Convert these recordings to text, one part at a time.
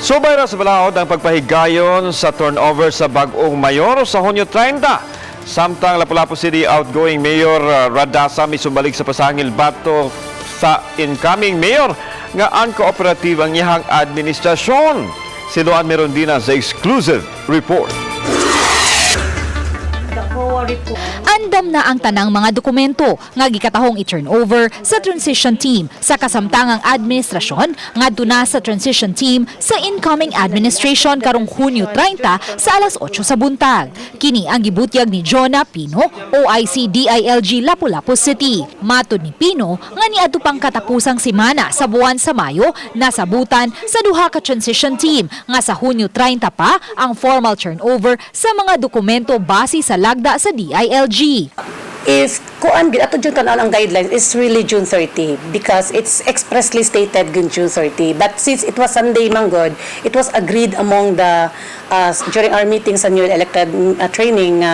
Subay ra sa balahod ang pagpahigayon sa turnover sa bag-ong mayor sa Hunyo 30. Samtang Lapu-Lapu City outgoing Mayor Radasa misubalik sa pasangil bato sa incoming mayor nga uncooperative ang iyahang administrasyon. Siloan Merondina sa exclusive report. Andam na ang tanang mga dokumento nga gikatahong i-turnover sa transition team sa kasamtangang administrasyon ngadto na sa transition team sa incoming administration karong Hunyo 30 sa alas 8 sa buntag. Kini ang gibutyag ni Jonah Pino, OIC DILG Lapu-Lapu City. Matod ni Pino nga niadto pang katapusang semana sa buwan sa Mayo nasabutan sa duha ka transition team nga sa Hunyo 30 pa ang formal turnover sa mga dokumento base sa lagda sa DILG. If kuan gid ato jud tanan ang guidelines is really June 30 because it's expressly stated in June 30, but since it was Sunday manggod, it was agreed among the during our meeting sa new elected training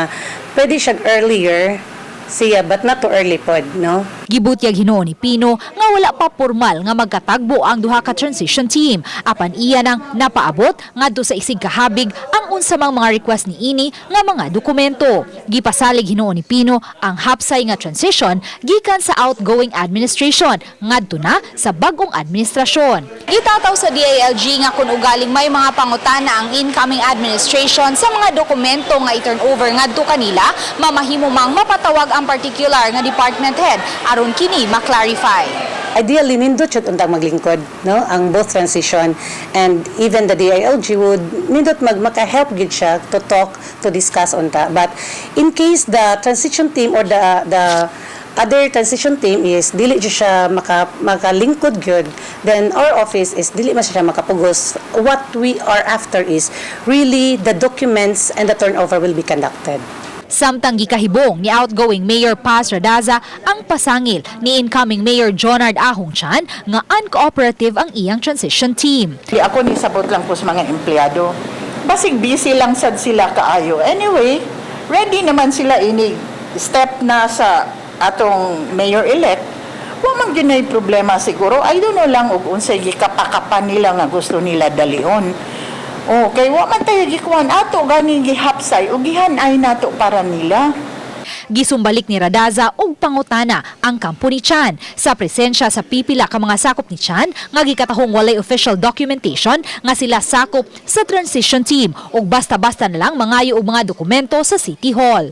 pwede siya earlier siya but not too early pod, no? Gibutyag hinuon ni Pino nga wala pa formal nga magkatagbo ang duha ka transition team. Apan iya nang napaabot ngadto sa isig kahabig ang unsamang mga request ni ini nga mga dokumento. Gipasalig hinuon ni Pino ang hapsay nga transition gikan sa outgoing administration ngadto na sa bag-ong administrasyon. Gitataw sa DILG nga kun ugaling may mga pangutana ang incoming administration sa mga dokumento nga i-turnover ngadto kanila, mamahimo mang mapatawag ang particular nga department head aron kini ma-clarify. Ideally nindot jud untang maglingkod, no, ang both transition and even the DILG would nindot maka-help gid siya to talk, to discuss unta. But in case the transition team or the other transition team is dili jud siya makalingkod gyud, then our office is dili man siya makapugos. What we are after is really the documents and the turnover will be conducted. Samtang gikahibong ni outgoing Mayor Paz Radaza ang pasangil ni incoming Mayor Jonard Ahong Chan nga uncooperative ang iyang transition team. Ako ni sabot lang po sa mga empleyado. Basig busy lang sad sila kaayo. Anyway, ready naman sila ini step na sa atong mayor-elect. Wa man ginay problema siguro. I don't know lang og unsay gikapakapan nila nga gusto nila dalihon. Okay, wa man tayo gikuan ato gani gihapsay o gihanay nato para nila. Gisumbalik ni Radaza og pangutana ang kampo ni Chan sa presensya sa pipila ka mga sakop ni Chan nga gikatahong walay official documentation nga sila sakop sa transition team ug basta-basta na lang mangayo og mga dokumento sa City Hall.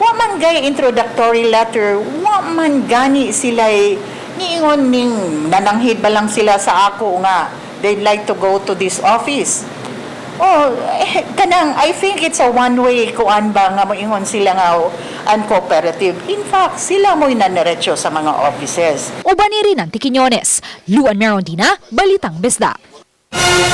Wa man gay introductory letter, wa man gani sila niingon ning nananghid ba lang sila sa ako nga they'd like to go to this office. Kanang, I think it's a one-way kuan ba nga moingon sila nga uncooperative. In fact, sila mo'y naniretso sa mga offices. Uban ni rin ang Tiquinones, Luan Merondina, Balitang Besda.